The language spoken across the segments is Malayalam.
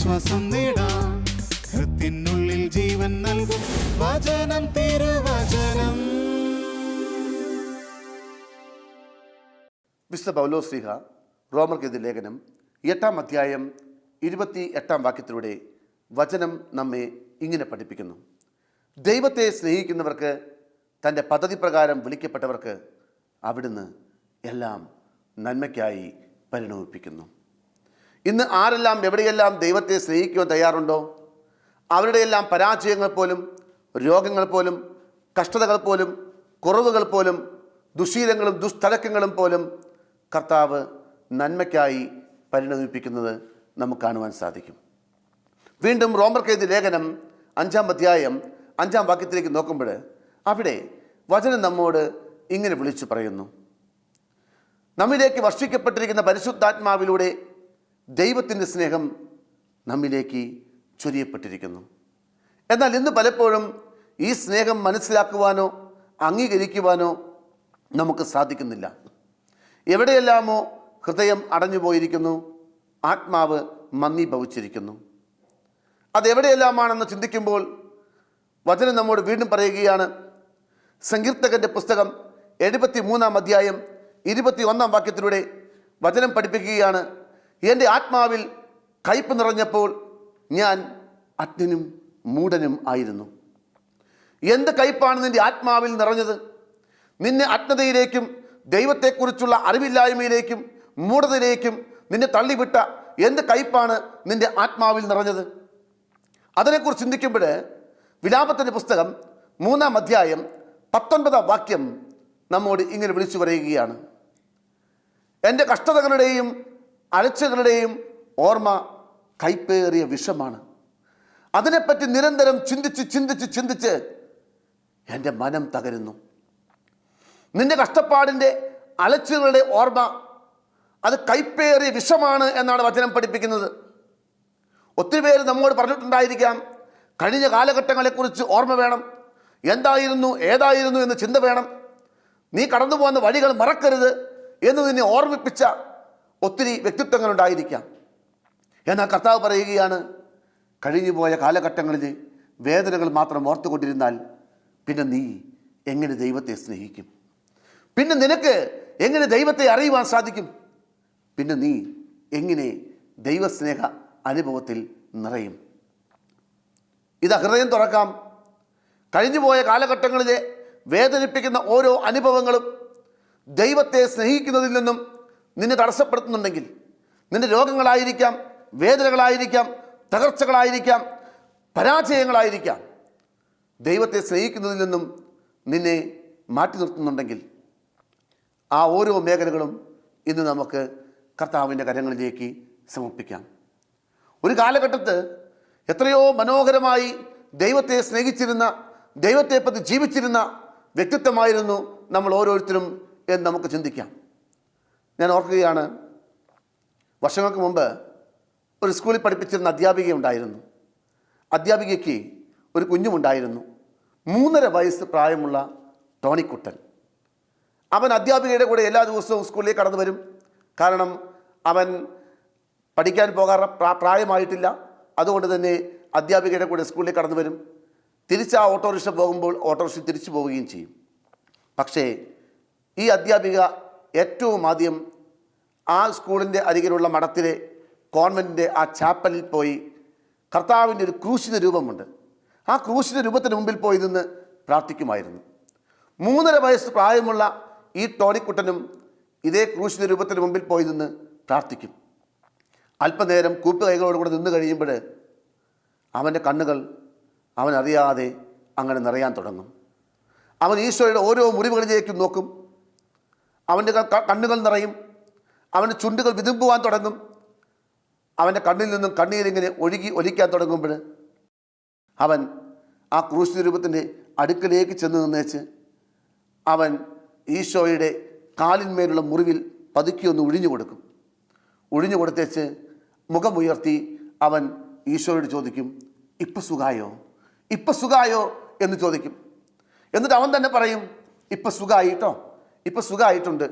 ആശ്വാസം നേടാം. ഹൃത്തിനുള്ളിൽ ജീവൻ നൽകും വചനം, തിരുവചനം. വിശുദ്ധ പൗലോസ് ശ്ലീഹ റോമർക്കെഴുതിയ ലേഖനം 8-ാം അധ്യായം 28-ാം വാക്യത്തിലൂടെ വചനം നമ്മെ ഇങ്ങനെ പഠിപ്പിക്കുന്നു. ദൈവത്തെ സ്നേഹിക്കുന്നവർക്ക്, തൻ്റെ പദ്ധതി പ്രകാരം വിളിക്കപ്പെട്ടവർക്ക് അവിടുന്ന് എല്ലാം നന്മയ്ക്കായി പരിണമിപ്പിക്കുന്നു. ഇന്ന് ആരെല്ലാം എവിടെയെല്ലാം ദൈവത്തെ സ്നേഹിക്കുവാൻ തയ്യാറുണ്ടോ, അവരുടെയെല്ലാം പരാജയങ്ങൾ പോലും, രോഗങ്ങൾ പോലും, കഷ്ടതകൾ പോലും, കുറവുകൾ പോലും, ദുശീലങ്ങളും ദുസ്തടക്കങ്ങളും പോലും കർത്താവ് നന്മയ്ക്കായി പരിണമിപ്പിക്കുന്നത് നമുക്ക് കാണുവാൻ സാധിക്കും. വീണ്ടും റോമർക്കെഴുതിയ ലേഖനം 5-ാം അധ്യായം 5-ാം വാക്യത്തിലേക്ക് നോക്കുമ്പോൾ അവിടെ വചനം നമ്മോട് ഇങ്ങനെ വിളിച്ചു പറയുന്നു. നമ്മിലേക്ക് വർഷിക്കപ്പെട്ടിരിക്കുന്ന പരിശുദ്ധാത്മാവിലൂടെ ദൈവത്തിൻ്റെ സ്നേഹം നമ്മിലേക്ക് ചൊരിയപ്പെട്ടിരിക്കുന്നു. എന്നാൽ ഇന്ന് പലപ്പോഴും ഈ സ്നേഹം മനസ്സിലാക്കുവാനോ അംഗീകരിക്കുവാനോ നമുക്ക് സാധിക്കുന്നില്ല. എവിടെയെല്ലാമോ ഹൃദയം അടഞ്ഞുപോയിരിക്കുന്നു, ആത്മാവ് മന്ദീഭവിച്ചിരിക്കുന്നു. അതെവിടെയെല്ലാമാണെന്ന് ചിന്തിക്കുമ്പോൾ വചനം നമ്മോട് വീണ്ടും പറയുകയാണ്. സങ്കീർത്തകൻ്റെ പുസ്തകം 73-ാം അധ്യായം 21-ാം വാക്യത്തിലൂടെ വചനം പഠിപ്പിക്കുകയാണ്. എൻ്റെ ആത്മാവിൽ കയ്പ് നിറഞ്ഞപ്പോൾ ഞാൻ അജ്ഞനും മൂഢനും ആയിരുന്നു. എന്ത് കയ്പാണ് നിൻ്റെ ആത്മാവിൽ നിറഞ്ഞത്? നിന്നെ അജ്ഞതയിലേക്കും ദൈവത്തെക്കുറിച്ചുള്ള അറിവില്ലായ്മയിലേക്കും മൂഢതയിലേക്കും നിന്നെ തള്ളിവിട്ട എന്ത് കയ്പാണ് നിൻ്റെ ആത്മാവിൽ നിറഞ്ഞത്? അതിനെക്കുറിച്ച് ചിന്തിക്കുമ്പോൾ വിലാപത്തിൻ്റെ പുസ്തകം 3-ാം അധ്യായം 19-ാം വാക്യം നമ്മോട് ഇങ്ങനെ വിളിച്ചു പറയുകയാണ്. എൻ്റെ കഷ്ടതകളുടെയും അലച്ചകളുടെയും ഓർമ്മ കയ്പേറിയ വിഷമാണ്. അതിനെപ്പറ്റി നിരന്തരം ചിന്തിച്ച് എൻ്റെ മനം തകരുന്നു. നിന്റെ കഷ്ടപ്പാടിൻ്റെ അലച്ചുകളുടെ ഓർമ്മ അത് കയ്പേറിയ വിഷമാണ് എന്നാണ് വചനം പഠിപ്പിക്കുന്നത്. ഒത്തിരി പേര് നമ്മോട് പറഞ്ഞിട്ടുണ്ടായിരിക്കാം, കഴിഞ്ഞ കാലഘട്ടങ്ങളെക്കുറിച്ച് ഓർമ്മ വേണം, എന്തായിരുന്നു ഏതായിരുന്നു എന്ന് ചിന്ത വേണം, നീ കടന്നു പോകുന്ന വഴികൾ മറക്കരുത് എന്ന് നിന്നെ ഓർമ്മിപ്പിച്ച ഒത്തിരി വ്യക്തിത്വങ്ങളുണ്ടായിരിക്കാം. എന്നാൽ കർത്താവ് പറയുകയാണ്, കഴിഞ്ഞുപോയ കാലഘട്ടങ്ങളിൽ വേദനകൾ മാത്രം ഓർത്തുകൊണ്ടിരുന്നാൽ പിന്നെ നീ എങ്ങനെ ദൈവത്തെ സ്നേഹിക്കും? പിന്നെ നിനക്ക് എങ്ങനെ ദൈവത്തെ അറിയുവാൻ സാധിക്കും? പിന്നെ നീ എങ്ങനെ ദൈവസ്നേഹ അനുഭവത്തിൽ നിറയും? ഇത് ഹൃദയം തുറക്കാം. കഴിഞ്ഞുപോയ കാലഘട്ടങ്ങളിലെ വേദനിപ്പിക്കുന്ന ഓരോ അനുഭവങ്ങളും ദൈവത്തെ സ്നേഹിക്കുന്നതിൽ നിന്നും നിന്നെ തടസ്സപ്പെടുത്തുന്നുണ്ടെങ്കിൽ, നിന്റെ രോഗങ്ങളായിരിക്കാം, വേദനകളായിരിക്കാം, തകർച്ചകളായിരിക്കാം, പരാജയങ്ങളായിരിക്കാം, ദൈവത്തെ സ്നേഹിക്കുന്നതിൽ നിന്നും നിന്നെ മാറ്റി നിർത്തുന്നുണ്ടെങ്കിൽ ആ ഓരോ മേഖലകളും ഇന്ന് നമുക്ക് കർത്താവിൻ്റെ കരങ്ങളിലേക്ക് സമർപ്പിക്കാം. ഒരു കാലഘട്ടത്ത് എത്രയോ മനോഹരമായി ദൈവത്തെ സ്നേഹിച്ചിരുന്ന, ദൈവത്തെപ്പറ്റി ജീവിച്ചിരുന്ന വ്യക്തിത്വമായിരുന്നു നമ്മൾ ഓരോരുത്തരും എന്ന് നമുക്ക് ചിന്തിക്കാം. ഞാൻ ഓർക്കുകയാണ്, വർഷങ്ങൾക്ക് മുമ്പ് ഒരു സ്കൂളിൽ പഠിപ്പിച്ചിരുന്ന അധ്യാപികയുണ്ടായിരുന്നു. അധ്യാപികയ്ക്ക് ഒരു കുഞ്ഞുമുണ്ടായിരുന്നു, 3.5 വയസ്സ് പ്രായമുള്ള ടോണിക്കുട്ടൻ. അവൻ അധ്യാപികയുടെ കൂടെ എല്ലാ ദിവസവും സ്കൂളിലേക്ക് കടന്നു വരും. കാരണം അവൻ പഠിക്കാൻ പോകാറ് പ്രായമായിട്ടില്ല. അതുകൊണ്ട് തന്നെ അധ്യാപികയുടെ കൂടെ സ്കൂളിലേക്ക് കടന്നു വരും. തിരിച്ച് ആ ഓട്ടോറിക്ഷ പോകുമ്പോൾ ഓട്ടോറിക്ഷ തിരിച്ചു പോവുകയും ചെയ്യും. പക്ഷേ ഈ അധ്യാപിക ഏറ്റവും ആദ്യം ആ സ്കൂളിൻ്റെ അരികിലുള്ള മഠത്തിലെ കോൺവെൻറ്റിൻ്റെ ആ ചാപ്പലിൽ പോയി കർത്താവിൻ്റെ ഒരു ക്രൂശിത രൂപമുണ്ട്, ആ ക്രൂശിത രൂപത്തിന് മുമ്പിൽ പോയി നിന്ന് പ്രാർത്ഥിക്കുമായിരുന്നു. 3.5 വയസ്സ് പ്രായമുള്ള ഈ ടോണിക്കുട്ടനും ഇതേ ക്രൂശിത രൂപത്തിന് മുമ്പിൽ പോയി നിന്ന് പ്രാർത്ഥിക്കും. അല്പനേരം കൂപ്പുകൈകളോടുകൂടെ നിന്ന് കഴിയുമ്പോൾ അവൻ്റെ കണ്ണുകൾ അവനറിയാതെ അങ്ങനെ നിറയാൻ തുടങ്ങും. അവൻ ഈശോയുടെ ഓരോ മുറിവുകളിലേക്കും നോക്കും. അവൻ്റെ കണ്ണുകൾ നിറയും, അവൻ്റെ ചുണ്ടുകൾ വിതുമ്പുവാൻ തുടങ്ങും. അവൻ്റെ കണ്ണിൽ നിന്നും കണ്ണീരിങ്ങനെ ഒലിക്കാൻ തുടങ്ങുമ്പോൾ അവൻ ആ ക്രൂശിത രൂപത്തിൻ്റെ അടുക്കലേക്ക് ചെന്ന് നിന്നേച്ച് അവൻ ഈശോയുടെ കാലിന്മേലുള്ള മുറിവിൽ പതുക്കി ഒന്ന് ഒഴിഞ്ഞു കൊടുക്കും. ഒഴിഞ്ഞു കൊടുത്തേച്ച് മുഖമുയർത്തി അവൻ ഈശോയോട് ചോദിക്കും, ഇപ്പം സുഖായോ എന്ന് ചോദിക്കും. എന്നിട്ട് അവൻ തന്നെ പറയും, ഇപ്പം സുഖമായിട്ടോ, ഇപ്പം സുഖമായിട്ടുണ്ട്,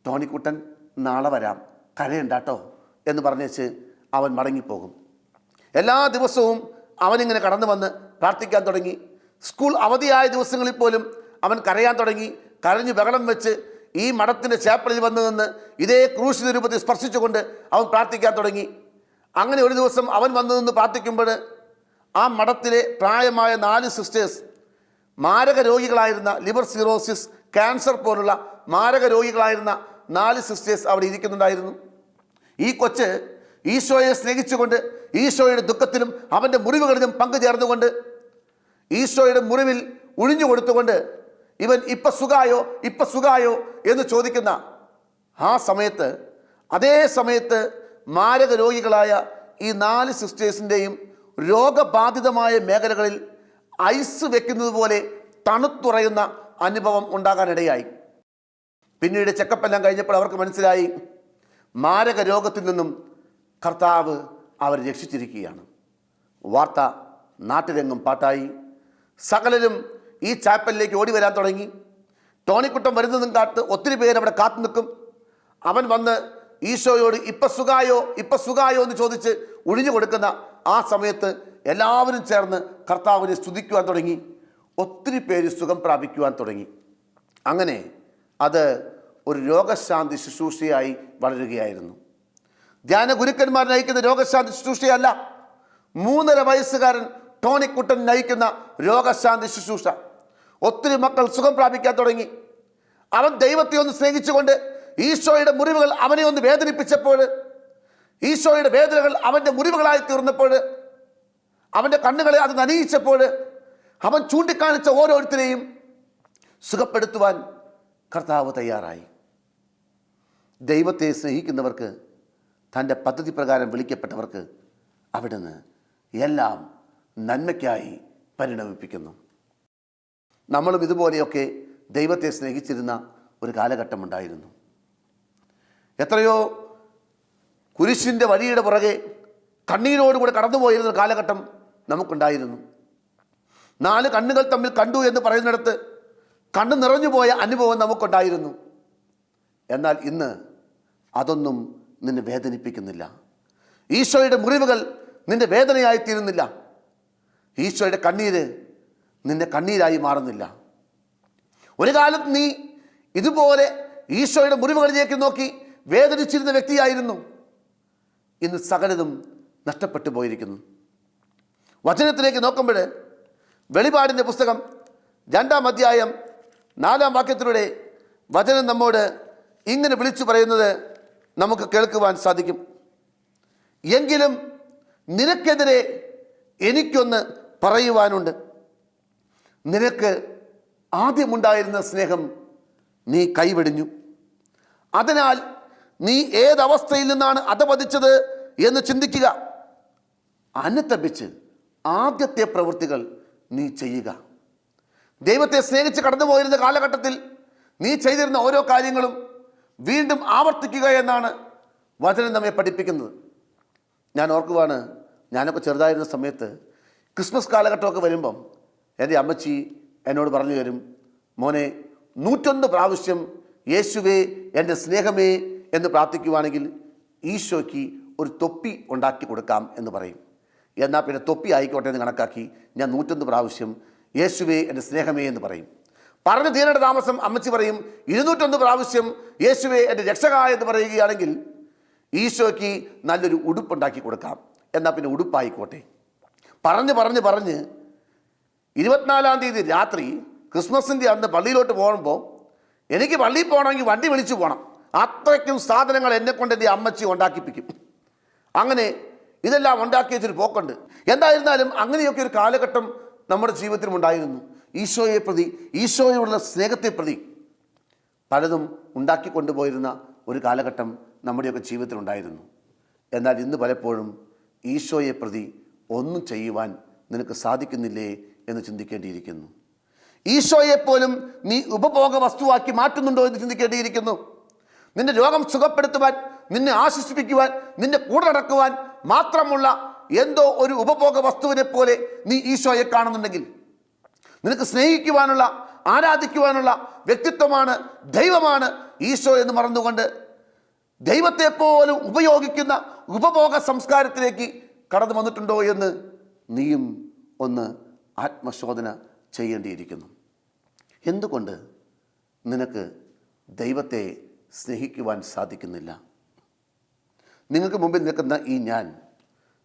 ടോണിക്കുട്ടൻ നാളെ വരാം, കരയണ്ടാട്ടോ എന്ന് പറഞ്ഞേച്ച് അവൻ മടങ്ങിപ്പോകും. എല്ലാ ദിവസവും അവനിങ്ങനെ കടന്നു വന്ന് പ്രാർത്ഥിക്കാൻ തുടങ്ങി. സ്കൂൾ അവധിയായ ദിവസങ്ങളിൽ പോലും അവൻ കരയാൻ തുടങ്ങി. കരഞ്ഞു ബഹളം വെച്ച് ഈ മഠത്തിൻ്റെ ചാപ്പലിൽ വന്നു നിന്ന് ഇതേ ക്രൂശിത രൂപത്തിൽ സ്പർശിച്ചുകൊണ്ട് അവൻ പ്രാർത്ഥിക്കാൻ തുടങ്ങി. അങ്ങനെ ഒരു ദിവസം അവൻ വന്നു നിന്ന് പ്രാർത്ഥിക്കുമ്പോൾ ആ മഠത്തിലെ പ്രായമായ 4 സിസ്റ്റേഴ്സ്, മാരക രോഗികളായിരുന്ന ലിവർ സിറോസിസ്, ക്യാൻസർ പോലുള്ള മാരക രോഗികളായിരുന്ന 4 സിസ്റ്റേഴ്സ് അവിടെ ഇരിക്കുന്നുണ്ടായിരുന്നു. ഈ കൊച്ച് ഈശോയെ സ്നേഹിച്ചുകൊണ്ട് ഈശോയുടെ ദുഃഖത്തിലും അവൻ്റെ മുറിവുകളിലും പങ്കുചേർന്നുകൊണ്ട് ഈശോയുടെ മുറിവിൽ ഒഴിഞ്ഞു കൊടുത്തുകൊണ്ട് ഇവൻ ഇപ്പം സുഖായോ എന്ന് ചോദിക്കുന്ന ആ സമയത്ത്, അതേ സമയത്ത് മാരക രോഗികളായ ഈ 4 സിസ്റ്റേഴ്സിൻ്റെയും രോഗബാധിതമായ മേഖലകളിൽ ഐസ് വെക്കുന്നത് പോലെ തണുത്തുറയുന്ന അനുഭവം ഉണ്ടാകാനിടയായി. പിന്നീട് ചെക്കപ്പെല്ലാം കഴിഞ്ഞപ്പോൾ അവർക്ക് മനസ്സിലായി, മാരക രോഗത്തിൽ നിന്നും കർത്താവ് അവരെ രക്ഷിച്ചിരിക്കുകയാണ്. വാർത്ത നാട്ടിലെങ്ങും പാട്ടായി. സകലരും ഈ ചാപ്പലിലേക്ക് ഓടി വരാൻ തുടങ്ങി. ടോണിക്കുട്ടൻ വരുന്നതും കാത്ത് ഒത്തിരി പേര് അവിടെ കാത്തു നിൽക്കും. അവൻ വന്ന് ഈശോയോട് ഇപ്പം സുഖായോ എന്ന് ചോദിച്ച് ഒഴിഞ്ഞു കൊടുക്കുന്ന ആ സമയത്ത് എല്ലാവരും ചേർന്ന് കർത്താവിനെ സ്തുതിക്കുവാൻ തുടങ്ങി. ഒത്തിരി പേര് സുഖം പ്രാപിക്കുവാൻ തുടങ്ങി. അങ്ങനെ അത് ഒരു രോഗശാന്തി ശുശ്രൂഷയായി വളരുകയായിരുന്നു. ധ്യാന ഗുരുക്കന്മാർ നയിക്കുന്ന രോഗശാന്തി ശുശ്രൂഷയല്ല, 3.5 വയസ്സുകാരൻ ടോണിക്കുട്ടൻ നയിക്കുന്ന രോഗശാന്തി ശുശ്രൂഷ. ഒത്തിരി മക്കൾ സുഖം പ്രാപിക്കാൻ തുടങ്ങി. അവൻ ദൈവത്തെ ഒന്ന് സ്നേഹിച്ചുകൊണ്ട് ഈശോയുടെ മുറിവുകൾ അവനെ ഒന്ന് വേദനിപ്പിച്ചപ്പോൾ, ഈശോയുടെ വേദനകൾ അവൻ്റെ മുറിവുകളായി തീർന്നപ്പോൾ, അവൻ്റെ കണ്ണുകളെ അത് നനയിച്ചപ്പോൾ, അവൻ ചൂണ്ടിക്കാണിച്ച ഓരോരുത്തരെയും സുഖപ്പെടുത്തുവാൻ കർത്താവ് തയ്യാറായി. ദൈവത്തെ സ്നേഹിക്കുന്നവർക്ക്, തൻ്റെ പദ്ധതി പ്രകാരം വിളിക്കപ്പെട്ടവർക്ക് അവിടുന്ന് എല്ലാം നന്മയ്ക്കായി പരിണമിപ്പിക്കുന്നു. നമ്മളും ഇതുപോലെയൊക്കെ ദൈവത്തെ സ്നേഹിച്ചിരുന്ന ഒരു കാലഘട്ടമുണ്ടായിരുന്നു. എത്രയോ കുരിശിൻ്റെ വഴിയുടെ പുറകെ കണ്ണീരോടുകൂടെ കടന്നുപോയിരുന്ന കാലഘട്ടം നമുക്കുണ്ടായിരുന്നു. 4 കണ്ണുകൾ തമ്മിൽ കണ്ടു എന്ന് പറയുന്നിടത്ത് കണ്ണു നിറഞ്ഞുപോയ അനുഭവം നമുക്കുണ്ടായിരുന്നു. എന്നാൽ ഇന്ന് അതൊന്നും നിന്നെ വേദനിപ്പിക്കുന്നില്ല. ഈശോയുടെ മുറിവുകൾ നിന്റെ വേദനയായിത്തീരുന്നില്ല. ഈശോയുടെ കണ്ണീര് നിന്റെ കണ്ണീരായി മാറുന്നില്ല. ഒരു കാലത്ത് നീ ഇതുപോലെ ഈശോയുടെ മുറിവുകളിലേക്ക് നോക്കി വേദനിച്ചിരുന്ന വ്യക്തിയായിരുന്നു. ഇന്ന് സകലതും നഷ്ടപ്പെട്ടു പോയിരിക്കുന്നു. വചനത്തിലേക്ക് നോക്കുമ്പോൾ വെളിപാടിൻ്റെ പുസ്തകം 2-ാം അധ്യായം 4-ാം വാക്യത്തിലൂടെ വചനം നമ്മോട് ഇങ്ങനെ വിളിച്ചു പറയുന്നത് നമുക്ക് കേൾക്കുവാൻ സാധിക്കും. എങ്കിലും നിനക്കെതിരെ എനിക്കൊന്ന് പറയുവാനുണ്ട്. നിനക്ക് ആദ്യമുണ്ടായിരുന്ന സ്നേഹം നീ കൈവെടിഞ്ഞു. അതിനാൽ നീ ഏതവസ്ഥയിൽ നിന്നാണ് അധപതിച്ചത് എന്ന് ചിന്തിക്കുക. അനുതപിച്ച് ആദ്യത്തെ പ്രവൃത്തികൾ നീ ചെയ്യുക. ദൈവത്തെ സ്നേഹിച്ച് കടന്നുപോയിരുന്ന കാലഘട്ടത്തിൽ നീ ചെയ്തിരുന്ന ഓരോ കാര്യങ്ങളും വീണ്ടും ആവർത്തിക്കുക എന്നാണ് വചനം നമ്മെ പഠിപ്പിക്കുന്നത്. ഞാൻ ഓർക്കുവാണ്, ഞാനൊക്കെ ചെറുതായിരുന്ന സമയത്ത് ക്രിസ്മസ് കാലഘട്ടമൊക്കെ വരുമ്പം എൻ്റെ അമ്മച്ചി എന്നോട് പറഞ്ഞു തരും, മോനെ 101 പ്രാവശ്യം യേശുവേ എൻ്റെ സ്നേഹമേ എന്ന് പ്രാർത്ഥിക്കുവാണെങ്കിൽ ഈശോയ്ക്ക് ഒരു തൊപ്പി ഉണ്ടാക്കി കൊടുക്കാം എന്ന് പറയും. എന്നാൽ പിന്നെ തൊപ്പി ആയിക്കോട്ടെ എന്ന് കണക്കാക്കി ഞാൻ 101 പ്രാവശ്യം യേശുവേ എൻ്റെ സ്നേഹമേ എന്ന് പറയും. പറഞ്ഞു തീരേണ്ട താമസം അമ്മച്ചി പറയും 201 പ്രാവശ്യം യേശുവേ എൻ്റെ രക്ഷക എന്ന് പറയുകയാണെങ്കിൽ ഈശോയ്ക്ക് നല്ലൊരു ഉടുപ്പുണ്ടാക്കി കൊടുക്കാം, എന്നാൽ പിന്നെ ഉടുപ്പായിക്കോട്ടെ. പറഞ്ഞ് 24-ാം തീയതി രാത്രി ക്രിസ്മസിൻ്റെ അന്ന് പള്ളിയിലോട്ട് പോകുമ്പോൾ എനിക്ക് പള്ളിയിൽ പോകണമെങ്കിൽ വണ്ടി വിളിച്ചു പോകണം. അത്രയ്ക്കും സാധനങ്ങൾ എന്നെക്കൊണ്ട് എൻ്റെ അമ്മച്ചി ഉണ്ടാക്കിപ്പിക്കും. അങ്ങനെ ഇതെല്ലാം ഉണ്ടാക്കി വെച്ചൊരു പോക്കുണ്ട്. എന്തായിരുന്നാലും അങ്ങനെയൊക്കെ ഒരു കാലഘട്ടം നമ്മുടെ ജീവിതത്തിലും ഉണ്ടായിരുന്നു. ഈശോയെ പ്രതി, ഈശോയോടുള്ള സ്നേഹത്തെ പ്രതി പലതും ഉണ്ടാക്കി കൊണ്ടുപോയിരുന്ന ഒരു കാലഘട്ടം നമ്മുടെയൊക്കെ ജീവിതത്തിലുണ്ടായിരുന്നു. എന്നാൽ ഇന്ന് പലപ്പോഴും ഈശോയെ പ്രതി ഒന്നും ചെയ്യുവാൻ നിനക്ക് സാധിക്കുന്നില്ലേ എന്ന് ചിന്തിക്കേണ്ടിയിരിക്കുന്നു. ഈശോയെപ്പോലും നീ ഉപഭോഗ വസ്തുവാക്കി മാറ്റുന്നുണ്ടോ എന്ന് ചിന്തിക്കേണ്ടിയിരിക്കുന്നു. നിന്റെ രോഗം സുഖപ്പെടുത്തുവാൻ, നിന്നെ ആശ്വസിപ്പിക്കുവാൻ, നിന്നെ കൂടെ നടക്കുവാൻ മാത്രമുള്ള എന്തോ ഒരു ഉപഭോഗ വസ്തുവിനെ പോലെ നീ ഈശോയെ കാണുന്നുണ്ടെങ്കിൽ, നിനക്ക് സ്നേഹിക്കുവാനുള്ള, ആരാധിക്കുവാനുള്ള വ്യക്തിത്വമാണ്, ദൈവമാണ് ഈശോ എന്ന് മറന്നുകൊണ്ട് ദൈവത്തെ പോലും ഉപയോഗിക്കുന്ന ഉപഭോഗ സംസ്കാരത്തിലേക്ക് കടന്നു വന്നിട്ടുണ്ടോ എന്ന് നീയും ഒന്ന് ആത്മശോധന ചെയ്യേണ്ടിയിരിക്കുന്നു. എന്തുകൊണ്ട് നിനക്ക് ദൈവത്തെ സ്നേഹിക്കുവാൻ സാധിക്കുന്നില്ല? നിങ്ങൾക്ക് മുമ്പിൽ നിൽക്കുന്ന ഈ ഞാൻ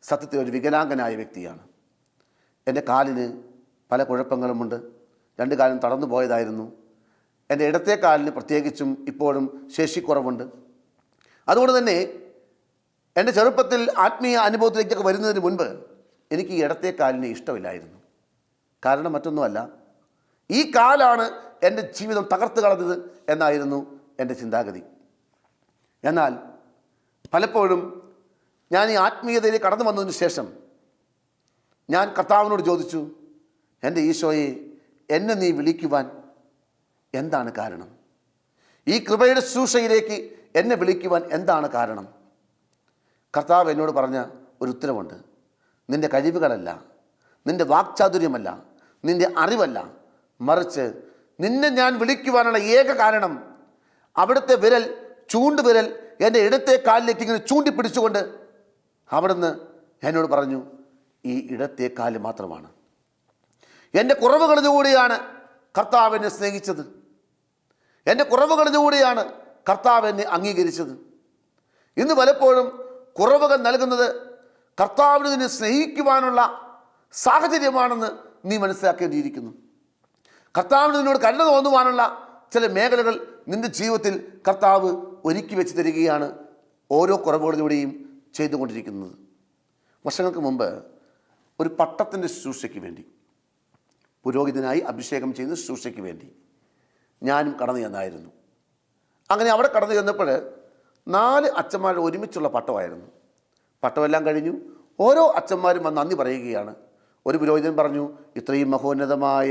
സത്യത്തിൽ ഒരു വികലാംഗനായ വ്യക്തിയാണ്. എൻ്റെ കാലിന് പല കുഴപ്പങ്ങളുമുണ്ട്. 2 കാലും തടന്നു പോയതായിരുന്നു. എൻ്റെ ഇടത്തെ കാലിന് പ്രത്യേകിച്ചും ഇപ്പോഴും ശേഷിക്കുറവുണ്ട്. അതുകൊണ്ട് തന്നെ എൻ്റെ ചെറുപ്പത്തിൽ ആത്മീയ അനുഭവത്തിലേക്കൊക്കെ വരുന്നതിന് മുൻപ് എനിക്ക് ഈ ഇടത്തെ കാലിനെ ഇഷ്ടമില്ലായിരുന്നു. കാരണം മറ്റൊന്നുമല്ല, ഈ കാലാണ് എൻ്റെ ജീവിതം തകർത്ത് കളഞ്ഞത് എന്നായിരുന്നു എൻ്റെ ചിന്താഗതി. എന്നാൽ പലപ്പോഴും ഞാൻ ഈ ആത്മീയതയിലേക്ക് കടന്നു വന്നതിന് ശേഷം ഞാൻ കർത്താവിനോട് ചോദിച്ചു, എൻ്റെ ഈശോയെ, എന്നെ നീ വിളിക്കുവാൻ എന്താണ് കാരണം? ഈ കൃപയുടെ ശുശ്രൂഷയിലേക്ക് എന്നെ വിളിക്കുവാൻ എന്താണ് കാരണം? കർത്താവ് എന്നോട് പറഞ്ഞ ഒരു ഉത്തരവുണ്ട്. നിൻ്റെ കഴിവുകളല്ല, നിൻ്റെ വാക്ചാതുര്യമല്ല, നിൻ്റെ അറിവല്ല, മറിച്ച് നിന്നെ ഞാൻ വിളിക്കുവാനുള്ള ഏക കാരണം അവിടുത്തെ വിരൽ, ചൂണ്ടുവിരൽ എൻ്റെ ഇടത്തെ കാലിലേക്ക് ഇങ്ങനെ ചൂണ്ടിപ്പിടിച്ചുകൊണ്ട് അവിടുന്ന് എന്നോട് പറഞ്ഞു, ഈ ഇടത്തെ കാല് മാത്രമാണ്. എൻ്റെ കുറവുകളിലൂടെയാണ് കർത്താവ് എന്നെ സ്നേഹിച്ചത്. എൻ്റെ കുറവുകളിലൂടെയാണ് കർത്താവ് എന്നെ അംഗീകരിച്ചത്. ഇന്ന് പലപ്പോഴും കുറവുകൾ നൽകുന്നത് കർത്താവിനെ നിന്നെ സ്നേഹിക്കുവാനുള്ള സാഹചര്യമാണെന്ന് നീ മനസ്സിലാക്കേണ്ടിയിരിക്കുന്നു. കർത്താവിന് നിന്നോട് കരുണ തോന്നുവാനുള്ള ചില മേഖലകൾ നിൻ്റെ ജീവിതത്തിൽ കർത്താവ് ഒരുക്കി വെച്ച് തരികയാണ് ഓരോ കുറവുകളിലൂടെയും ചെയ്തുകൊണ്ടിരിക്കുന്നത്. വർഷങ്ങൾക്ക് മുമ്പ് ഒരു പട്ടത്തിൻ്റെ ശുശ്രൂഷയ്ക്ക് വേണ്ടി, പുരോഹിതനായി അഭിഷേകം ചെയ്യുന്ന ശുശ്രൂഷയ്ക്ക് വേണ്ടി ഞാനും കടന്നു ചെന്നായിരുന്നു. അങ്ങനെ അവിടെ കടന്നു ചെന്നപ്പോൾ 4 അച്ഛന്മാരുടെ ഒരുമിച്ചുള്ള പട്ടമായിരുന്നു. പട്ടമെല്ലാം കഴിഞ്ഞു. ഓരോ അച്ഛന്മാരും വന്ന് നന്ദി പറയുകയാണ്. ഒരു പുരോഹിതൻ പറഞ്ഞു, ഇത്രയും മഹോന്നതമായ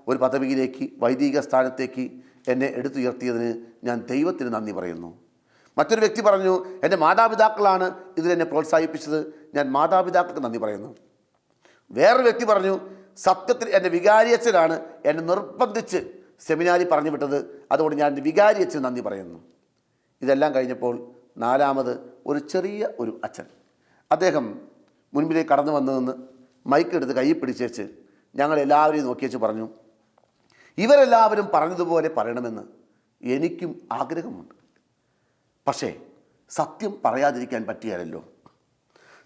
ഒരു പദവിയിലേക്ക്, വൈദിക സ്ഥാനത്തേക്ക് എന്നെ എടുത്തുയർത്തിയതിന് ഞാൻ ദൈവത്തിന് നന്ദി പറയുന്നു. മറ്റൊരു വ്യക്തി പറഞ്ഞു, എൻ്റെ മാതാപിതാക്കളാണ് ഇതിലെന്നെ പ്രോത്സാഹിപ്പിച്ചത്, ഞാൻ മാതാപിതാക്കൾക്ക് നന്ദി പറയുന്നു. വേറൊരു വ്യക്തി പറഞ്ഞു, സത്യത്തിൽ എൻ്റെ വികാരിയച്ഛനാണ് എന്നെ നിർബന്ധിച്ച് സെമിനാരി പറഞ്ഞു വിട്ടത്, അതുകൊണ്ട് ഞാൻ എൻ്റെ വികാരിയച്ഛന് നന്ദി പറയുന്നു. ഇതെല്ലാം കഴിഞ്ഞപ്പോൾ 4ാമത് ഒരു ചെറിയ ഒരു അച്ഛൻ, അദ്ദേഹം മുൻപിലേക്ക് കടന്നു വന്നതെന്ന് മൈക്കെടുത്ത് കൈ പിടിച്ചേച്ച് ഞങ്ങളെല്ലാവരെയും നോക്കിയേച്ച് പറഞ്ഞു, ഇവരെല്ലാവരും പറഞ്ഞതുപോലെ പറയണമെന്ന് എനിക്കും ആഗ്രഹമുണ്ട്. പക്ഷേ സത്യം പറയാതിരിക്കാൻ പറ്റിയാലല്ലോ.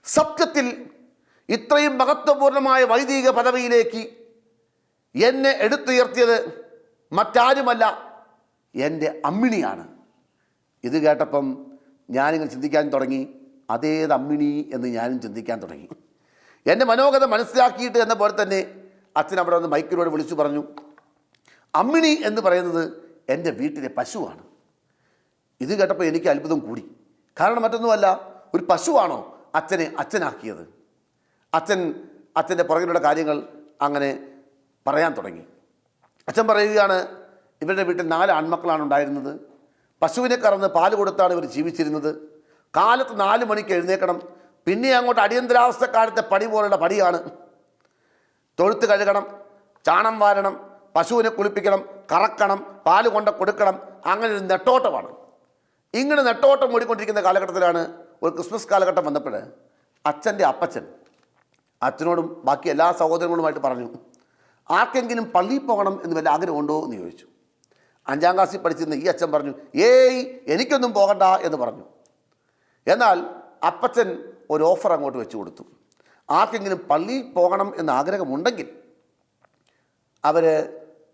സത്യത്തിൽ ഇത്രയും മഹത്വപൂർണമായ വൈദിക പദവിയിലേക്ക് എന്നെ എടുത്തുയർത്തിയത് മറ്റാരുമല്ല, എൻ്റെ അമ്മിണിയാണ്. ഇത് കേട്ടപ്പം ഞാനിങ്ങനെ ചിന്തിക്കാൻ തുടങ്ങി, അതേത് അമ്മിണി എന്ന് ഞാനും ചിന്തിക്കാൻ തുടങ്ങി. എൻ്റെ മനോഗത മനസ്സിലാക്കിയിട്ട് എന്ന പോലെ തന്നെ അച്ഛൻ അവിടെ വന്ന് മൈക്കിനോട് വിളിച്ചു പറഞ്ഞു, അമ്മിണി എന്ന് പറയുന്നത് എൻ്റെ വീട്ടിലെ പശുവാണ്. ഇത് കേട്ടപ്പോൾ എനിക്ക് അത്ഭുതം കൂടി. കാരണം മറ്റൊന്നുമല്ല, ഒരു പശുവാണോ അച്ഛനെ അച്ഛനാക്കിയത്? അച്ഛൻ്റെ പുറകിലുള്ള കാര്യങ്ങൾ അങ്ങനെ പറയാൻ തുടങ്ങി. അച്ഛൻ പറയുകയാണ്, ഇവരുടെ വീട്ടിൽ 4 ആൺമക്കളാണ് ഉണ്ടായിരുന്നത്. പശുവിനെ കറന്ന് പാല് കൊടുത്താണ് ഇവർ ജീവിച്ചിരുന്നത്. കാലത്ത് 4 മണിക്ക് എഴുന്നേക്കണം. പിന്നെ അങ്ങോട്ട് അടിയന്തരാവസ്ഥക്കാലത്തെ പടി പോലുള്ള പടിയാണ്. തൊഴുത്ത് കഴുകണം, ചാണം വാരണം, പശുവിനെ കുളിപ്പിക്കണം, കറക്കണം, പാല് കൊണ്ട് കൊടുക്കണം. അങ്ങനെ ഒരു നെട്ടോട്ടമാണ്. ഇങ്ങനെ നെട്ടോട്ടം ഓടിക്കൊണ്ടിരിക്കുന്ന കാലഘട്ടത്തിലാണ് ഒരു ക്രിസ്മസ് കാലഘട്ടം വന്നപ്പോൾ അച്ഛൻ്റെ അപ്പച്ചൻ അച്ഛനോടും ബാക്കി എല്ലാ സഹോദരങ്ങളുമായിട്ട് പറഞ്ഞു, ആർക്കെങ്കിലും പള്ളിയിൽ പോകണം എന്ന് വല്ല ആഗ്രഹമുണ്ടോ എന്ന് ചോദിച്ചു. 5ാം ക്ലാസ്സിൽ പഠിച്ചിരുന്ന ഈ അച്ഛൻ പറഞ്ഞു, ഏയ് എനിക്കൊന്നും പോകണ്ട എന്ന് പറഞ്ഞു. എന്നാൽ അപ്പച്ചൻ ഒരു ഓഫർ അങ്ങോട്ട് വെച്ച് കൊടുത്തു. ആർക്കെങ്കിലും പള്ളിയിൽ പോകണം എന്ന് ആഗ്രഹമുണ്ടെങ്കിൽ അവർ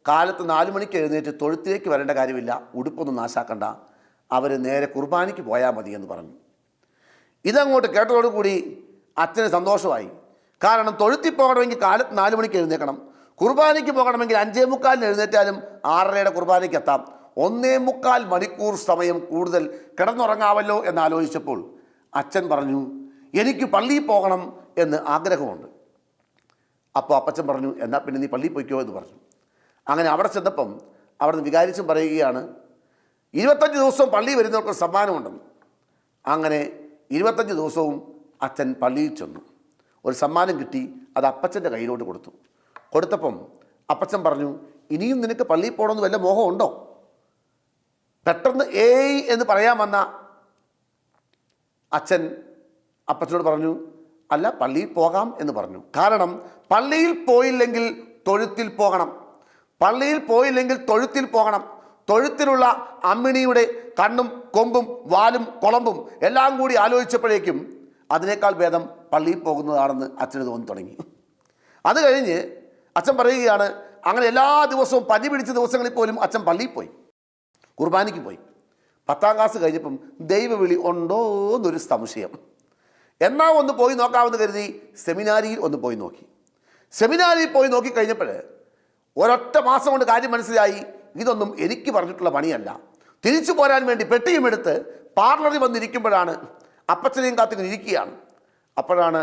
കാലത്ത് 4 മണിക്ക് എഴുന്നേറ്റ് തൊഴുത്തിലേക്ക് വരേണ്ട കാര്യമില്ല, ഉടുപ്പൊന്നും നാശാക്കണ്ട, അവർ നേരെ കുർബാനയ്ക്ക് പോയാൽ മതി എന്ന് പറഞ്ഞു. ഇതങ്ങോട്ട് കേട്ടതോടുകൂടി അച്ഛന് സന്തോഷമായി. കാരണം തൊഴുത്തിൽ പോകണമെങ്കിൽ കാലത്ത് 4 മണിക്ക് എഴുന്നേക്കണം, കുർബാനയ്ക്ക് പോകണമെങ്കിൽ 5:45 എഴുന്നേറ്റാലും 6:30 കുർബാനയ്ക്ക് എത്താം. 1.25 മണിക്കൂർ സമയം കൂടുതൽ കിടന്നുറങ്ങാമല്ലോ എന്നാലോചിച്ചപ്പോൾ അച്ഛൻ പറഞ്ഞു, എനിക്ക് പള്ളിയിൽ പോകണം എന്ന് ആഗ്രഹമുണ്ട്. അപ്പോൾ അപ്പച്ചൻ പറഞ്ഞു, എന്നാൽ പിന്നെ നീ പള്ളിയിൽ പോയിക്കോ എന്ന് പറഞ്ഞു. അങ്ങനെ അവിടെ ചെന്നപ്പം അവിടെ നിന്ന് വികാരിച്ചും പറയുകയാണ്, 25 ദിവസവും പള്ളിയിൽ വരുന്നവർക്ക് സമ്മാനമുണ്ടെന്ന്. അങ്ങനെ 25 ദിവസവും അച്ഛൻ പള്ളിയിൽ ചെന്നു. ഒരു സമ്മാനം കിട്ടി. അത് അപ്പച്ചൻ്റെ കയ്യിലോട്ട് കൊടുത്തു. കൊടുത്തപ്പം അപ്പച്ചൻ പറഞ്ഞു, ഇനിയും നിനക്ക് പള്ളിയിൽ പോകണമെന്ന് വല്ല മോഹമുണ്ടോ? പെട്ടെന്ന് ഏയ് എന്ന് പറയാൻ വന്ന അച്ഛൻ അപ്പച്ചനോട് പറഞ്ഞു, അല്ല, പള്ളിയിൽ പോകാം എന്ന് പറഞ്ഞു. കാരണം പള്ളിയിൽ പോയില്ലെങ്കിൽ തൊഴുത്തിൽ പോകണം, പള്ളിയിൽ പോയില്ലെങ്കിൽ തൊഴുത്തിൽ പോകണം. തൊഴുത്തിലുള്ള അമ്മിണിയുടെ കണ്ണും കൊമ്പും വാലും കുളമ്പും എല്ലാം കൂടി ആലോചിച്ചപ്പോഴേക്കും അതിനേക്കാൾ ഭേദം പള്ളിയിൽ പോകുന്നതാണെന്ന് അച്ഛന് തോന്നി തുടങ്ങി. അത് കഴിഞ്ഞ് അച്ഛൻ പറയുകയാണ്, അങ്ങനെ എല്ലാ ദിവസവും പനി പിടിച്ച ദിവസങ്ങളിൽ പോലും അച്ഛൻ പള്ളിയിൽ പോയി, കുർബാനയ്ക്ക് പോയി. 10ാം ക്ലാസ് കഴിഞ്ഞപ്പം ദൈവവിളി ഉണ്ടോ എന്നൊരു സംശയം. എന്നാൽ ഒന്ന് പോയി നോക്കാമെന്ന് കരുതി സെമിനാരിയിൽ ഒന്ന് പോയി നോക്കി. സെമിനാരിയിൽ പോയി നോക്കിക്കഴിഞ്ഞപ്പോൾ ഒരൊറ്റ മാസം കൊണ്ട് കാര്യം മനസ്സിലായി, ഇതൊന്നും എനിക്ക് പറഞ്ഞിട്ടുള്ള പണിയല്ല. തിരിച്ചു പോരാൻ വേണ്ടി പെട്ടിയും എടുത്ത് പാർലറിൽ വന്നിരിക്കുമ്പോഴാണ് അപ്പച്ചനെയും കാത്തിങ്ങനെ ഇരിക്കുകയാണ്. അപ്പോഴാണ്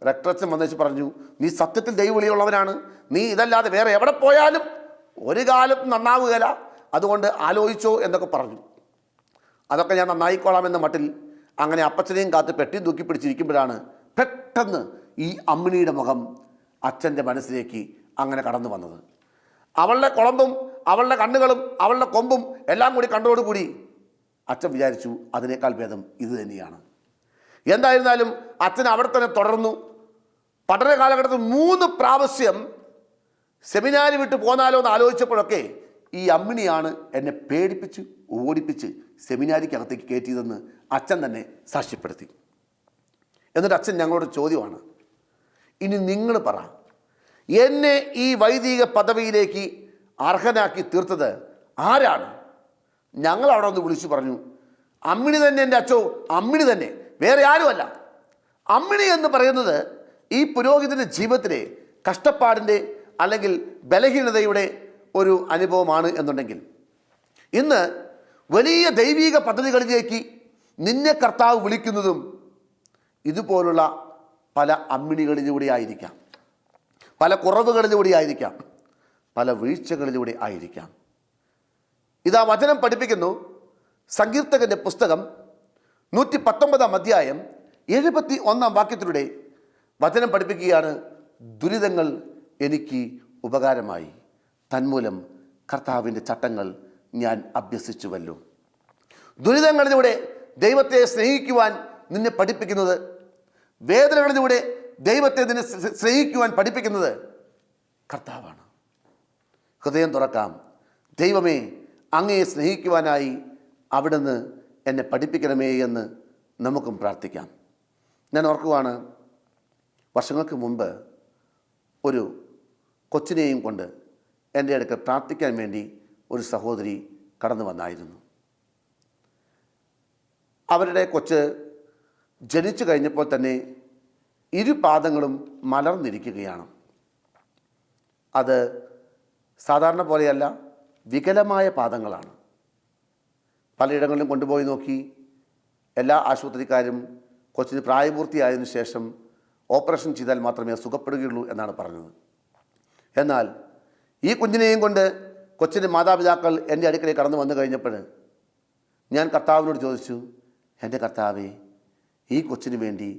റെക്ടറച്ചൻ വന്നേച്ച് പറഞ്ഞു, നീ സത്യത്തിൽ ദൈവവിളിയുള്ളവനാണ്, നീ ഇതല്ലാതെ വേറെ എവിടെ പോയാലും ഒരു കാലം നന്നാവുകയില്ല, അതുകൊണ്ട് ആലോചിച്ചോ എന്നൊക്കെ പറഞ്ഞു. അതൊക്കെ ഞാൻ നന്നായിക്കോളാം എന്ന മട്ടിൽ അങ്ങനെ അപ്പച്ചനെയും കാത്ത് പെട്ടിയും തൂക്കി പിടിച്ചിരിക്കുമ്പോഴാണ് പെട്ടെന്ന് ഈ അമ്മിണിയുടെ മുഖം അച്ഛൻ്റെ മനസ്സിലേക്ക് അങ്ങനെ കടന്നു വന്നത്. അവളുടെ കുളമ്പും അവളുടെ കണ്ണുകളും അവളുടെ കൊമ്പും എല്ലാം കൂടി കണ്ടോടുകൂടി അച്ഛൻ വിചാരിച്ചു അതിനേക്കാൾ ഭേദം ഇത് തന്നെയാണ്. എന്തായിരുന്നാലും അച്ഛൻ അവിടെ തന്നെ തുടർന്നു. പഠന കാലഘട്ടത്തിൽ 3 പ്രാവശ്യം സെമിനാരി വിട്ട് പോന്നാലോ എന്ന് ആലോചിച്ചപ്പോഴൊക്കെ ഈ അമ്മിണിയാണ് എന്നെ പേടിപ്പിച്ച് ഓടിപ്പിച്ച് സെമിനാരിക്കകത്തേക്ക് കയറ്റിയതെന്ന് അച്ഛൻ തന്നെ സാക്ഷ്യപ്പെടുത്തി. എന്നിട്ട് അച്ഛൻ ഞങ്ങളോട് ചോദ്യമാണ്, ഇനി നിങ്ങൾ പറ, എന്നെ ഈ വൈദിക പദവിയിലേക്ക് അർഹനാക്കി തീർത്തത് ആരാണ്? ഞങ്ങൾ അവിടെ ഒന്ന് വിളിച്ചു പറഞ്ഞു, അമ്മിണി തന്നെ എൻ്റെ അച്ഛോ, അമ്മിണി തന്നെ, വേറെ ആരുമല്ല. അമ്മിണി എന്ന് പറയുന്നത് ഈ പുരോഹിതൻ്റെ ജീവിതത്തിലെ കഷ്ടപ്പാടിൻ്റെ അല്ലെങ്കിൽ ബലഹീനതയുടെ ഒരു അനുഭവമാണ് എന്നുണ്ടെങ്കിൽ, ഇന്ന് വലിയ ദൈവിക പദ്ധതികളിലേക്ക് നിന്നെ കർത്താവ് വിളിക്കുന്നതും ഇതുപോലുള്ള പല അമ്മിണികളിലൂടെ ആയിരിക്കാം, പല കുറവുകളിലൂടെ ആയിരിക്കാം, പല വീഴ്ചകളിലൂടെ ആയിരിക്കാം. ഇതാ വചനം പഠിപ്പിക്കുന്നു. സങ്കീർത്തകൻ്റെ പുസ്തകം 119 അധ്യായം 71 വാക്യത്തിലൂടെ വചനം പഠിപ്പിക്കുകയാണ്, ദുരിതങ്ങൾ എനിക്ക് ഉപകാരമായി, തന്മൂലം കർത്താവിൻ്റെ ചട്ടങ്ങൾ ഞാൻ അഭ്യസിച്ചുവല്ലോ. ദുരിതങ്ങളിലൂടെ ദൈവത്തെ സ്നേഹിക്കുവാൻ നിന്നെ പഠിപ്പിക്കുന്നത്, വേദനകളിലൂടെ ദൈവത്തെ നിന്നെ സ്നേഹിക്കുവാൻ പഠിപ്പിക്കുന്നത് കർത്താവാണ്. ഹൃദയം തുറക്കാം. ദൈവമേ, അങ്ങയെ സ്നേഹിക്കുവാനായി അവിടുന്ന് എന്നെ പഠിപ്പിക്കണമേ എന്ന് നമുക്കും പ്രാർത്ഥിക്കാം. ഞാൻ ഓർക്കുവാണ്, വർഷങ്ങൾക്ക് മുമ്പ് ഒരു കൊച്ചിനെയും കൊണ്ട് എൻ്റെ അടുക്കൽ പ്രാർത്ഥിക്കാൻ വേണ്ടി ഒരു സഹോദരി കടന്നു വന്നായിരുന്നു. അവരുടെ കൊച്ച് ജനിച്ചു കഴിഞ്ഞപ്പോൾ തന്നെ 2 പാദങ്ങളും മലർന്നിരിക്കുകയാണ്. അത് സാധാരണ പോലെയല്ല, വികലമായ പാദങ്ങളാണ്. പലയിടങ്ങളിലും കൊണ്ടുപോയി നോക്കി. എല്ലാ ആശുപത്രിക്കാരും കൊച്ചിന് പ്രായപൂർത്തിയായതിനു ശേഷം ഓപ്പറേഷൻ ചെയ്താൽ മാത്രമേ സുഖപ്പെടുകയുള്ളൂ എന്നാണ് പറഞ്ഞത്. എന്നാൽ ഈ കുഞ്ഞിനെയും കൊണ്ട് കൊച്ചിൻ്റെ മാതാപിതാക്കൾ എൻ്റെ അടുക്കലേക്ക് കടന്നു വന്നു കഴിഞ്ഞപ്പോൾ ഞാൻ കർത്താവിനോട് ചോദിച്ചു, എൻ്റെ കർത്താവേ, ഈ കൊച്ചിന് വേണ്ടി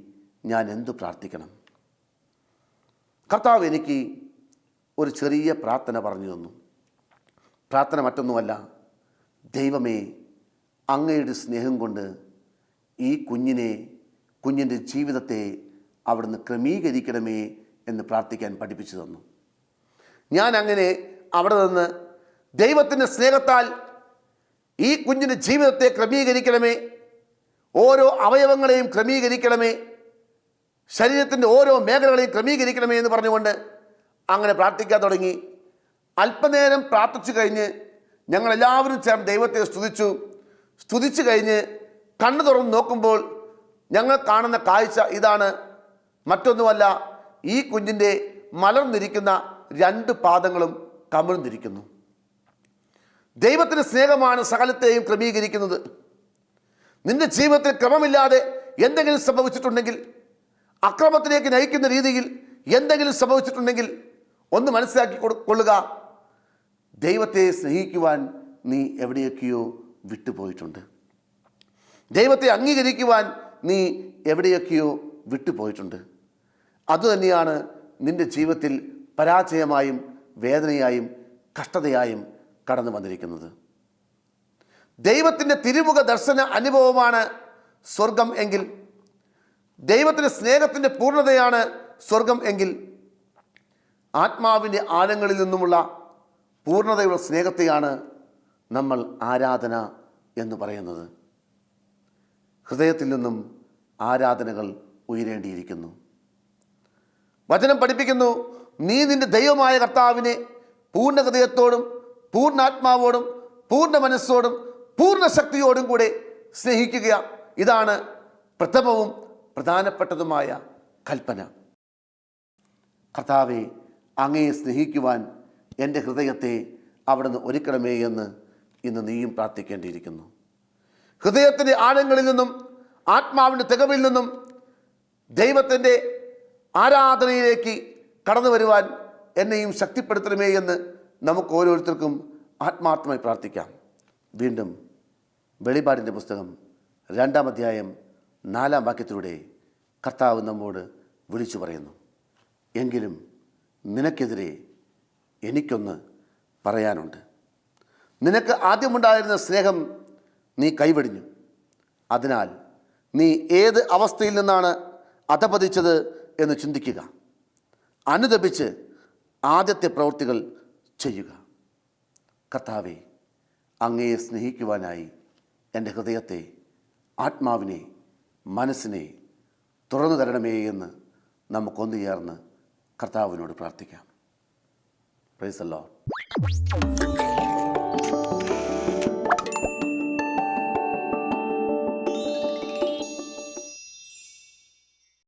ഞാൻ എന്തു പ്രാർത്ഥിക്കണം? കർത്താവ് എനിക്ക് ഒരു ചെറിയ പ്രാർത്ഥന പറഞ്ഞു തന്നു. പ്രാർത്ഥന മറ്റൊന്നുമല്ല, ദൈവമേ, അങ്ങയുടെ സ്നേഹം കൊണ്ട് ഈ കുഞ്ഞിൻ്റെ ജീവിതത്തെ അവിടുന്ന് ക്രമീകരിക്കണമേ എന്ന് പ്രാർത്ഥിക്കാൻ പഠിപ്പിച്ചു തന്നു. ഞാൻ അങ്ങനെ അവിടെ നിന്ന് ദൈവത്തിൻ്റെ സ്നേഹത്താൽ ഈ കുഞ്ഞിൻ്റെ ജീവിതത്തെ ക്രമീകരിക്കണമേ, ഓരോ അവയവങ്ങളെയും ക്രമീകരിക്കണമേ, ശരീരത്തിൻ്റെ ഓരോ മേഖലകളെയും ക്രമീകരിക്കണമേ എന്ന് പറഞ്ഞുകൊണ്ട് അങ്ങനെ പ്രാർത്ഥിക്കാൻ തുടങ്ങി. അല്പനേരം പ്രാർത്ഥിച്ചു കഴിഞ്ഞ് ഞങ്ങളെല്ലാവരും ചേർന്ന് ദൈവത്തെ സ്തുതിച്ചു കഴിഞ്ഞ് കണ്ണു തുറന്ന് നോക്കുമ്പോൾ ഞങ്ങൾ കാണുന്ന കാഴ്ച ഇതാണ്. മറ്റൊന്നുമല്ല, ഈ കുഞ്ഞിൻ്റെ മലർന്നിരിക്കുന്ന 2 പാദങ്ങളും കമിഴ്ന്നിരിക്കുന്നു. ദൈവത്തിൻ്റെ സ്നേഹമാണ് സകലത്തെയും ക്രമീകരിക്കുന്നത്. നിന്റെ ജീവിതത്തിൽ ക്രമമില്ലാതെ എന്തെങ്കിലും സംഭവിച്ചിട്ടുണ്ടെങ്കിൽ, അക്രമത്തിലേക്ക് നയിക്കുന്ന രീതിയിൽ എന്തെങ്കിലും സംഭവിച്ചിട്ടുണ്ടെങ്കിൽ ഒന്ന് മനസ്സിലാക്കി കൊള്ളുക, ദൈവത്തെ സ്നേഹിക്കുവാൻ നീ എവിടെയൊക്കെയോ വിട്ടുപോയിട്ടുണ്ട്. ദൈവത്തെ അംഗീകരിക്കുവാൻ നീ എവിടെയൊക്കെയോ വിട്ടുപോയിട്ടുണ്ട്. അതുതന്നെയാണ് നിന്റെ ജീവിതത്തിൽ പരാജയമായും വേദനയായും കഷ്ടതയായും കടന്നു വന്നിരിക്കുന്നത്. ദൈവത്തിൻ്റെ തിരുമുഖ ദർശന അനുഭവമാണ് സ്വർഗം എങ്കിൽ, ദൈവത്തിൻ്റെ സ്നേഹത്തിൻ്റെ പൂർണ്ണതയാണ് സ്വർഗം എങ്കിൽ ആത്മാവിൻ്റെ ആഴങ്ങളിൽ നിന്നുമുള്ള പൂർണ്ണതയുള്ള സ്നേഹത്തെയാണ് നമ്മൾ ആരാധന എന്ന് പറയുന്നത്. ഹൃദയത്തിൽ നിന്നും ആരാധനകൾ ഉയരേണ്ടിയിരിക്കുന്നു. വചനം പഠിപ്പിക്കുന്നു, നീ നിന്റെ ദൈവമായ കർത്താവിനെ പൂർണ്ണ ഹൃദയത്തോടും പൂർണ്ണാത്മാവോടും പൂർണ്ണ മനസ്സോടും പൂർണ്ണ ശക്തിയോടും കൂടെ സ്നേഹിക്കുക. ഇതാണ് പ്രഥമവും പ്രധാനപ്പെട്ടതുമായ കൽപ്പന. കർത്താവെ, അങ്ങയെ സ്നേഹിക്കുവാൻ എൻ്റെ ഹൃദയത്തെ അവിടുന്ന് ഒരുക്കണമേ എന്ന് ഇന്ന് നീയും പ്രാർത്ഥിക്കേണ്ടിയിരിക്കുന്നു. ഹൃദയത്തിൻ്റെ ആഴങ്ങളിൽ നിന്നും ആത്മാവിൻ്റെ തികവിൽ നിന്നും ദൈവത്തിൻ്റെ ആരാധനയിലേക്ക് കടന്നു വരുവാൻ എന്നെയും ശക്തിപ്പെടുത്തണമേ എന്ന് നമുക്ക് ഓരോരുത്തർക്കും ആത്മാർത്ഥമായി പ്രാർത്ഥിക്കാം. വീണ്ടും വെളിപാടിൻ്റെ പുസ്തകം 2-ാം അധ്യായം 4-ാം വാക്യത്തിലൂടെ കർത്താവ് നമ്മോട് വിളിച്ചു പറയുന്നു, എങ്കിലും നിനക്കെതിരെ എനിക്കൊന്ന് പറയാനുണ്ട്. നിനക്ക് ആദ്യമുണ്ടായിരുന്ന സ്നേഹം നീ കൈവെടിഞ്ഞു. അതിനാൽ നീ ഏത് അവസ്ഥയിൽ നിന്നാണ് അധപതിച്ചത് എന്ന് ചിന്തിക്കുക. അനുതപിച്ച് ആദ്യത്തെ പ്രവൃത്തികൾ ചെയ്യുക. കർത്താവെ, അങ്ങയെ സ്നേഹിക്കുവാനായി എൻ്റെ ഹൃദയത്തെ, ആത്മാവിനെ, മനസ്സിനെ തുറന്നു തരണമേ എന്ന് നമുക്കൊന്നു ചേർന്ന് കർത്താവിനോട് പ്രാർത്ഥിക്കാം. Praise the Lord.